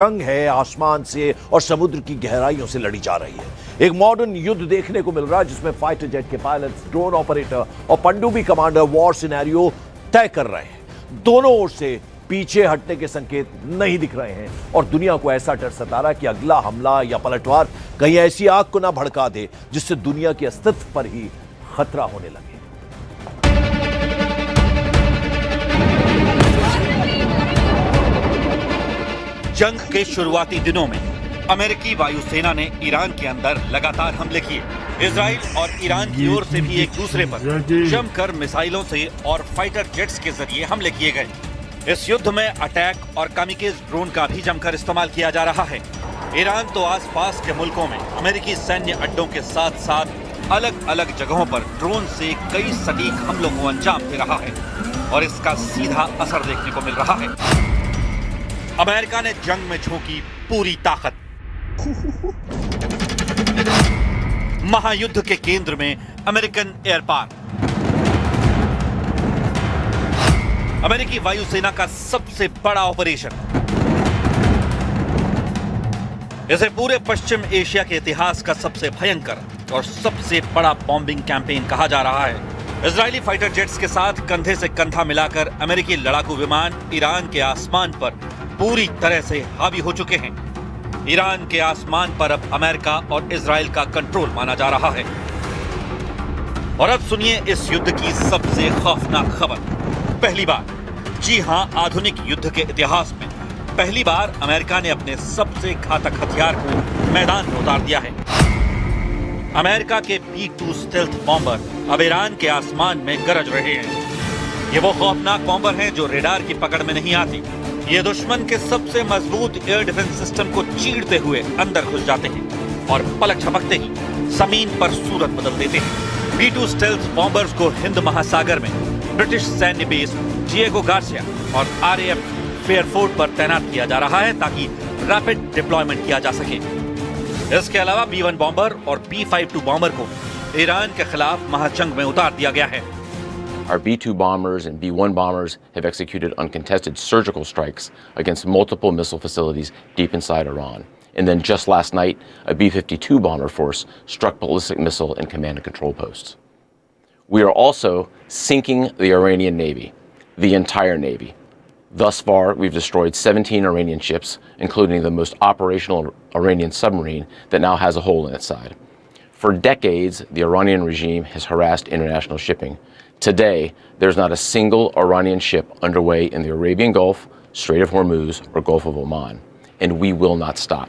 जंग है आसमान से और समुद्र की गहराइयों से लड़ी जा रही है। एक मॉडर्न युद्ध देखने को मिल रहा है जिसमें फाइटर जेट के पायलट्स, ड्रोन ऑपरेटर और पनडुब्बी कमांडर वॉर सिनेरियो तय कर रहे हैं। दोनों ओर से पीछे हटने के संकेत नहीं दिख रहे हैं और दुनिया को ऐसा डर सता रहा है कि अगला हमला या पलटवार कहीं ऐसी आग को ना भड़का दे जिससे दुनिया के अस्तित्व पर ही खतरा होने लगे। जंग के शुरुआती दिनों में अमेरिकी वायुसेना ने ईरान के अंदर लगातार हमले किए। इजराइल और ईरान की ओर से भी एक दूसरे पर जमकर मिसाइलों से और फाइटर जेट्स के जरिए हमले किए गए। इस युद्ध में अटैक और कामिकेज ड्रोन का भी जमकर इस्तेमाल किया जा रहा है। ईरान तो आसपास के मुल्कों में अमेरिकी सैन्य अड्डों के साथ साथ अलग अलग जगहों पर ड्रोन से कई सटीक हमलों को अंजाम दे रहा है और इसका सीधा असर देखने को मिल रहा है। अमेरिका ने जंग में झोंकी पूरी ताकत। महायुद्ध के केंद्र में अमेरिकन एयर पावर। अमेरिकी वायुसेना का सबसे बड़ा ऑपरेशन। इसे पूरे पश्चिम एशिया के इतिहास का सबसे भयंकर और सबसे बड़ा बॉम्बिंग कैंपेन कहा जा रहा है। इजरायली फाइटर जेट्स के साथ कंधे से कंधा मिलाकर अमेरिकी लड़ाकू विमान ईरान के आसमान पर पूरी तरह से हावी हो चुके हैं। ईरान के आसमान पर अब अमेरिका और इजराइल का कंट्रोल माना जा रहा है। और अब सुनिए इस युद्ध की सबसे खौफनाक खबर। पहली बार, जी हां, आधुनिक युद्ध के इतिहास में पहली बार अमेरिका ने अपने सबसे घातक हथियार को मैदान में उतार दिया है। अमेरिका के B-2 स्टेल्थ बॉम्बर अब ईरान के आसमान में गरज रहे हैं। ये वो खौफनाक बॉम्बर हैं जो रेडार की पकड़ में नहीं आती। ये दुश्मन के सबसे मजबूत एयर डिफेंस सिस्टम को चीरते हुए अंदर घुस जाते हैं और पलक झपकते ही जमीन पर सूरत बदल देते हैं। B-2 स्टेल्थ बॉम्बर्स को हिंद महासागर में ब्रिटिश सैन्य बेस डिएगो गार्सिया और RAF फेयरफोर्ट पर तैनात किया जा रहा है ताकि रैपिड डिप्लॉयमेंट किया जा सके। इसके अलावा B-1 बॉम्बर और B-52 बॉम्बर को ईरान के खिलाफ महाजंग में उतार दिया गया है। Our B-2 bombers and B-1 bombers have executed uncontested surgical strikes against multiple missile facilities deep inside Iran. And then just last night, a B-52 bomber force struck ballistic missile and command and control posts. We are also sinking the Iranian Navy, the entire Navy. Thus far, we've destroyed 17 Iranian ships, including the most operational Iranian submarine that now has a hole in its side. For decades, the Iranian regime has harassed international shipping. Today, there's not a single Iranian ship underway in the Arabian Gulf, Strait of Hormuz, or Gulf of Oman, and we will not stop.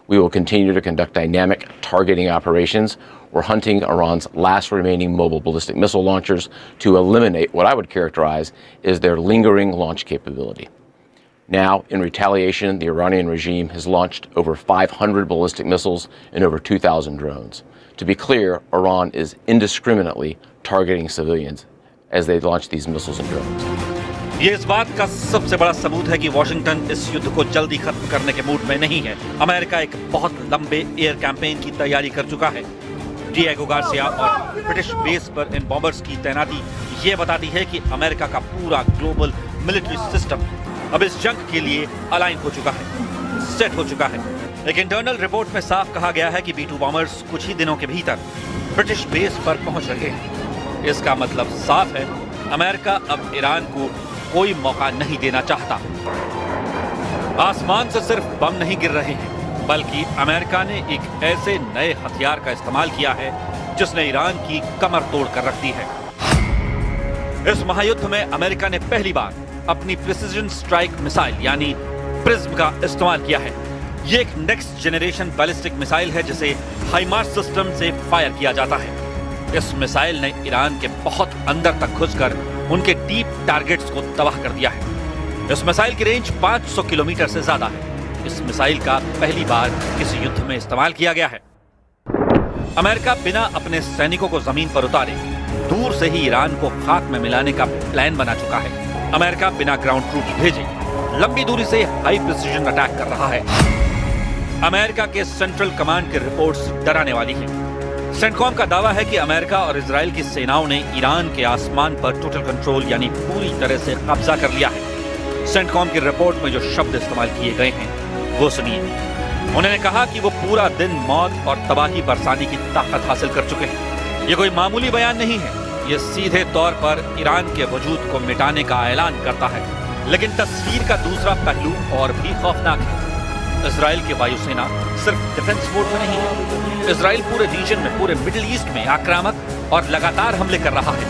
We will continue to conduct dynamic targeting operations. We're hunting Iran's last remaining mobile ballistic missile launchers to eliminate what I would characterize as their lingering launch capability. Now, in retaliation, the Iranian regime has launched over 500 ballistic missiles and over 2,000 drones. To be clear, Iran is indiscriminately targeting civilians as they launch these missiles and drones. ये इस बात का सबसे बड़ा सबूत है कि Washington इस युद्ध को जल्दी खत्म करने के मूड में नहीं है। अमेरिका एक बहुत लंबे एयर कैंपेन की तैयारी कर चुका है। डिएगो गार्सिया और ब्रिटिश बेस पर इन बॉम्बर्स की तैनाती ये बताती है कि अमेरिका का पूरा ग्लोबल मिलिट्री सिस्टम अब इस जंग के लिए अलाइन हो चुका है, सेट हो चुका है। एक इंटरनल रिपोर्ट में साफ कहा गया है कि B-2 बॉम्बर्स कुछ ही दिनों के भीतर ब्रिटिश बेस पर पहुंच रहे हैं। इसका मतलब साफ है, अमेरिका अब ईरान को कोई मौका नहीं देना चाहता। आसमान से सिर्फ बम नहीं गिर रहे हैं, बल्कि अमेरिका ने एक ऐसे नए हथियार का इस्तेमाल किया है जिसने ईरान की कमर तोड़ कर रख दी है। इस महायुद्ध में अमेरिका ने पहली बार अपनी प्रिसिजन स्ट्राइक मिसाइल यानी प्रिज्म का इस्तेमाल किया है। ये एक नेक्स्ट जनरेशन बैलिस्टिक मिसाइल है जिसे हाइमार्स सिस्टम से फायर किया जाता है। इस मिसाइल ने ईरान के बहुत अंदर तक घुसकर उनके डीप टारगेट्स को तबाह कर दिया है। इस मिसाइल की रेंज 500 किलोमीटर से ज्यादा है। इस मिसाइल का पहली बार किसी युद्ध में इस्तेमाल किया गया है। अमेरिका बिना अपने सैनिकों को जमीन पर उतारे दूर से ही ईरान को खाक में मिलाने का प्लान बना चुका है। अमेरिका बिना ग्राउंड ट्रूप्स भेजे लंबी दूरी से हाई प्रिसिजन अटैक कर रहा है। अमेरिका के सेंट्रल कमांड की रिपोर्ट्स डराने वाली हैं। सेंटकॉम का दावा है कि अमेरिका और इजराइल की सेनाओं ने ईरान के आसमान पर टोटल कंट्रोल यानी पूरी तरह से कब्जा कर लिया है। सेंटकॉम की रिपोर्ट में जो शब्द इस्तेमाल किए गए हैं वो सुनिए। उन्होंने कहा कि वो पूरा दिन मौत और तबाही बरसाने की ताकत हासिल कर चुके हैं। ये कोई मामूली बयान नहीं है, ये सीधे तौर पर ईरान के वजूद को मिटाने का ऐलान करता है। लेकिन तस्वीर का दूसरा पहलू और भी खौफनाक है। इजराइल की वायुसेना सिर्फ डिफेंस मोड में नहीं है। इजराइल पूरे रीजन में, पूरे मिडिल ईस्ट में आक्रामक और लगातार हमले कर रहा है।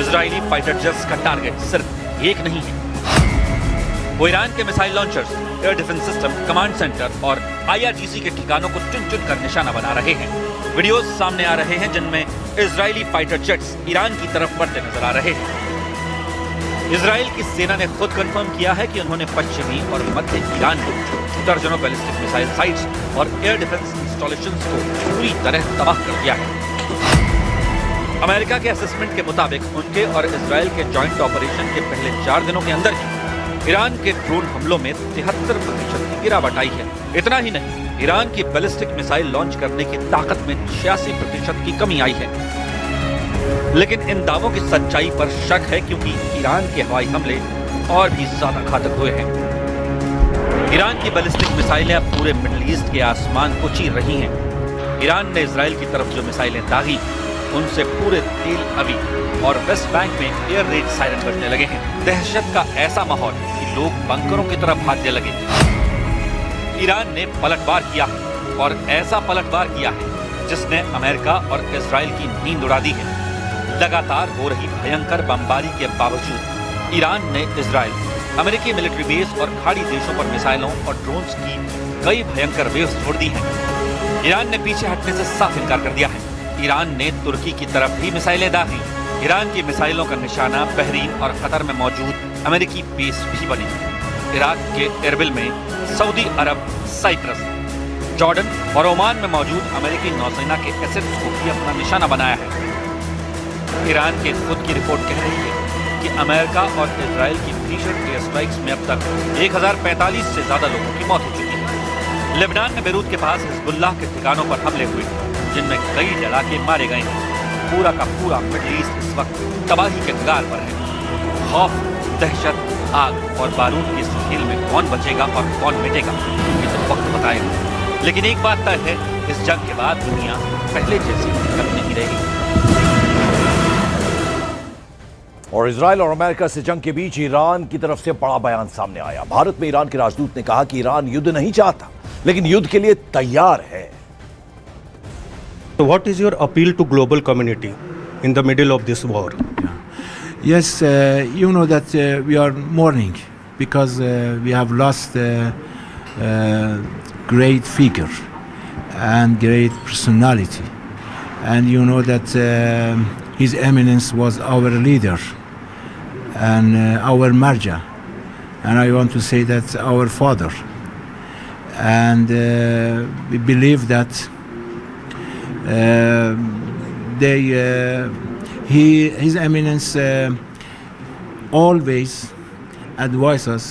इजरायली फाइटर जेट्स का टारगेट सिर्फ एक नहीं है, वो ईरान के missile launchers, air defence system, command centre और IRGC के ठिकानों को चुन चुन कर निशाना बना रहे हैं। वीडियोस सामने आ रहे हैं जिनमें इजरायली फाइटर जेट्स ईरान की तरफ बढ़ते नजर आ रहे हैं। इजराइल की सेना ने खुद कंफर्म किया है कि उन्होंने पश्चिमी और मध्य ईरान में दर्जनों बैलिस्टिक मिसाइल साइट्स और एयर डिफेंस इंस्टॉलेशंस को पूरी तरह तबाह कर दिया है। अमेरिका के असेसमेंट के मुताबिक उनके और इजराइल के जॉइंट ऑपरेशन के पहले 4 दिनों के अंदर ही ईरान के ड्रोन हमलों में 73% की गिरावट आई है। इतना ही नहीं, ईरान की बैलिस्टिक मिसाइल लॉन्च करने की ताकत में 86% की कमी आई है। लेकिन इन दावों की सच्चाई पर शक है, क्योंकि ईरान के हवाई हमले और भी ज्यादा घातक हुए हैं। ईरान की बैलिस्टिक मिसाइलें अब पूरे मिडिल ईस्ट के आसमान को चीर रही हैं। ईरान ने इजराइल की तरफ जो मिसाइलें दागी, उनसे पूरे तेल अवीव और वेस्ट बैंक में एयर रेड सायरन बजने लगे हैं। दहशत का ऐसा माहौल कि लोग बंकरों की तरफ भागने लगे। ईरान ने पलटवार किया है, और ऐसा पलटवार किया है जिसने अमेरिका और इजराइल की नींद उड़ा दी है। लगातार हो रही भयंकर बमबारी के बावजूद ईरान ने इजराइल, अमेरिकी मिलिट्री बेस और खाड़ी देशों पर मिसाइलों और ड्रोन्स की कई भयंकर वेव्स छोड़ दी हैं। ईरान ने पीछे हटने से साफ इनकार कर दिया है। ईरान ने तुर्की की तरफ भी मिसाइलें दागी। ईरान की मिसाइलों का निशाना बहरीन और कतर में मौजूद अमेरिकी बेस भी बने। इराक के एरबिल में सऊदी अरब, साइप्रस, जॉर्डन और ओमान में मौजूद अमेरिकी नौसेना के एसेट्स को भी अपना निशाना बनाया है। ईरान की खुद की रिपोर्ट कह रही है कि अमेरिका और इजराइल की भीषण एयर स्ट्राइक्स में अब तक 1045 से ज्यादा लोगों की मौत हो चुकी है। लेबनान में बेरूत के पास हिजबुल्लाह के ठिकानों पर हमले हुए, जिनमें कई लड़ाके मारे गए हैं। पूरा का पूरा मिडिल ईस्ट इस वक्त तबाही के कगार पर है। खौफ, दहशत, आग और बारूद की इस खेल में कौन बचेगा और कौन मिटेगा, ये तो वक्त बताएगा। लेकिन एक बात तय है, इस जंग के बाद दुनिया पहले जैसी कभी नहीं रहेगी। और इजराइल और अमेरिका से जंग के बीच ईरान की तरफ से बड़ा बयान सामने आया। भारत में ईरान के राजदूत ने कहा कि ईरान युद्ध नहीं चाहता, लेकिन युद्ध के लिए तैयार है। So what is your appeal to global community in the middle of this war? Yes, you know that we are mourning because we have lost great figure and great personality, and you know that His Eminence was our leader and our marja, and I want to say that our father, and we believe that His Eminence always advise us,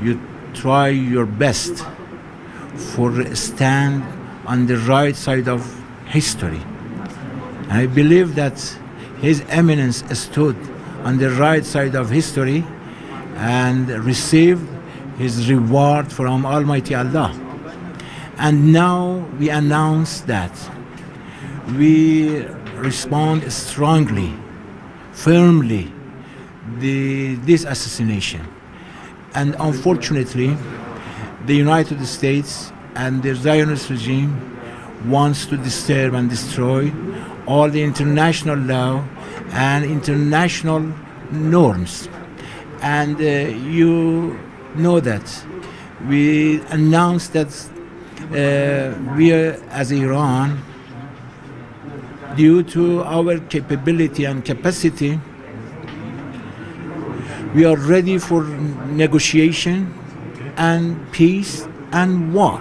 you try your best for stand on the right side of history. And I believe that His Eminence stood on the right side of history and received his reward from Almighty Allah. And now we announce that we respond strongly, firmly, this assassination. And unfortunately, the United States and the Zionist regime wants to disturb and destroy all the international law and international norms. And you know that we announced that we as Iran, due to our capability and capacity, we are ready for negotiation and peace and war.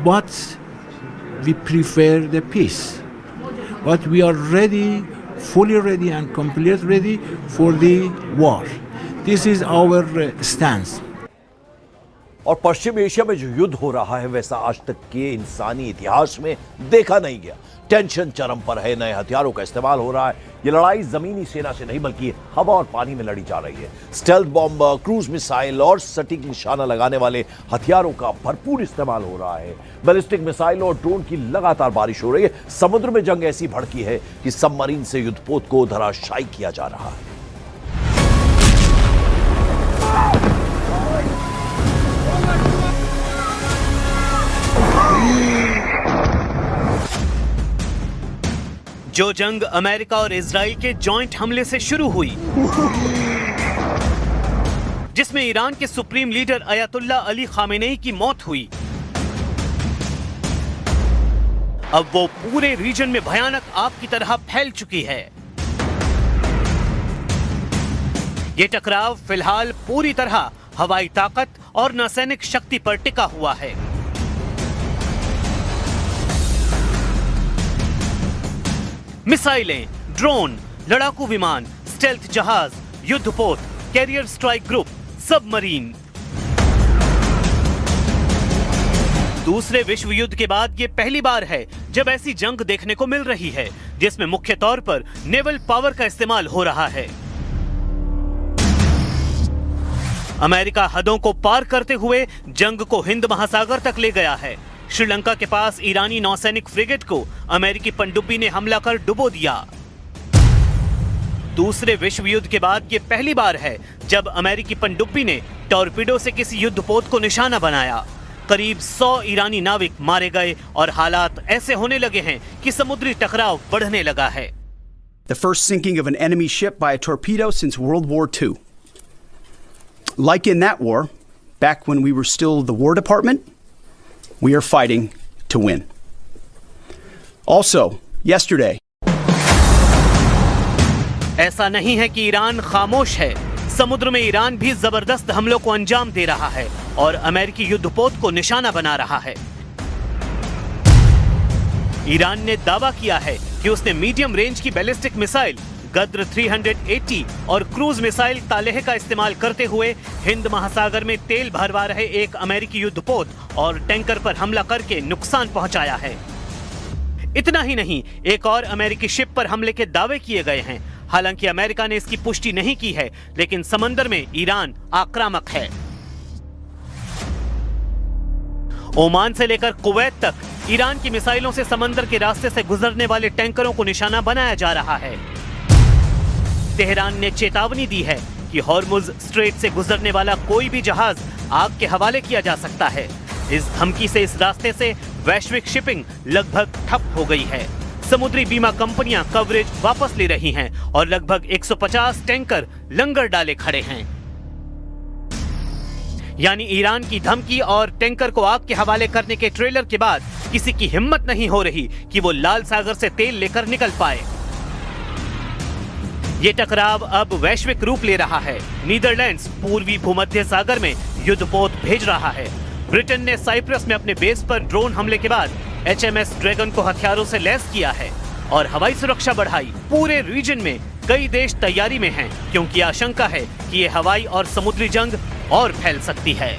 But we prefer the peace. But we are ready, fully ready and completely ready for the war. This is our stance. और पश्चिम Asia में जो युद्ध हो रहा है, वैसा आज तक के इंसानी इतिहास में देखा नहीं गया। टेंशन चरम पर है, नए हथियारों का इस्तेमाल हो रहा है, ये लड़ाई जमीनी सेना से नहीं बल्कि हवा और पानी में लड़ी जा रही है। स्टेल्थ बॉम्बर, क्रूज मिसाइल और सटीक निशाना लगाने वाले हथियारों का भरपूर इस्तेमाल हो रहा है। बैलिस्टिक मिसाइल और ड्रोन की लगातार बारिश हो रही है। समुद्र में जंग ऐसी भड़की है कि सबमरीन से युद्धपोत को धराशायी किया जा रहा है। जो जंग अमेरिका और इजराइल के जॉइंट हमले से शुरू हुई, जिसमें ईरान के सुप्रीम लीडर अयतुल्ला अली खामेनेई की मौत हुई, अब वो पूरे रीजन में भयानक आग की तरह फैल चुकी है। ये टकराव फिलहाल पूरी तरह हवाई ताकत और नौसैनिक शक्ति पर टिका हुआ है। मिसाइलें, ड्रोन, लड़ाकू विमान, स्टेल्थ जहाज, युद्धपोत, कैरियर स्ट्राइक ग्रुप, सबमरीन। दूसरे विश्व युद्ध के बाद ये पहली बार है जब ऐसी जंग देखने को मिल रही है जिसमें मुख्य तौर पर नेवल पावर का इस्तेमाल हो रहा है। अमेरिका हदों को पार करते हुए जंग को हिंद महासागर तक ले गया है। श्रीलंका के पास ईरानी नौसैनिक फ्रिगेट को अमेरिकी पनडुब्बी ने हमला कर डुबो दिया। दूसरे विश्व युद्ध के बाद ये पहली बार है जब अमेरिकी पनडुब्बी ने टॉर्पीडो से किसी युद्धपोत को निशाना बनाया। करीब 100 ईरानी नाविक मारे गए और हालात ऐसे होने लगे हैं कि समुद्री टकराव बढ़ने लगा है। The first sinking of an enemy ship by a torpedo since World War II. Like in that war, back when we were still the War Department, we are fighting to win. Also, yesterday. ऐसा नहीं है कि Iran खामोश है। समुद्र में Iran भी जबरदस्त हमलों को अंजाम दे रहा है और अमेरिकी युद्धपोत को निशाना बना रहा है। ईरान ने दावा किया है कि उसने मीडियम रेंज की बैलिस्टिक मिसाइल गद्र 380 और क्रूज मिसाइल तालेह का इस्तेमाल करते हुए हिंद महासागर में तेल भरवा रहे एक अमेरिकी युद्धपोत और टैंकर पर हमला करके नुकसान पहुंचाया है। इतना ही नहीं, एक और अमेरिकी शिप पर हमले के दावे किए गए हैं। हालांकि अमेरिका ने इसकी पुष्टि नहीं की है, लेकिन समंदर में ईरान आक्रामक है। ओमान से लेकर कुवैत तक ईरान की मिसाइलों से समंदर के रास्ते से गुजरने वाले टैंकरों को निशाना बनाया जा रहा है। तेहरान ने चेतावनी दी है कि हॉर्मुज स्ट्रेट से गुजरने वाला कोई भी जहाज आग के हवाले किया जा सकता है। इस धमकी से इस रास्ते से वैश्विक शिपिंग लगभग ठप हो गई है। समुद्री बीमा कंपनियां कवरेज वापस ले रही हैं और लगभग 150 टैंकर लंगर डाले खड़े हैं। यानी ईरान की धमकी और टैंकर को आग के हवाले करने के ट्रेलर के बाद किसी की हिम्मत नहीं हो रही कि वो लाल सागर से तेल लेकर निकल पाए। ये टकराव अब वैश्विक रूप ले रहा है। नीदरलैंड्स पूर्वी भूमध्य सागर में युद्धपोत भेज रहा है। ब्रिटेन ने साइप्रस में अपने बेस पर ड्रोन हमले के बाद HMS ड्रैगन को हथियारों से लैस किया है और हवाई सुरक्षा बढ़ाई। पूरे रीजन में कई देश तैयारी में हैं, क्योंकि आशंका है कि ये हवाई और समुद्री जंग और फैल सकती है।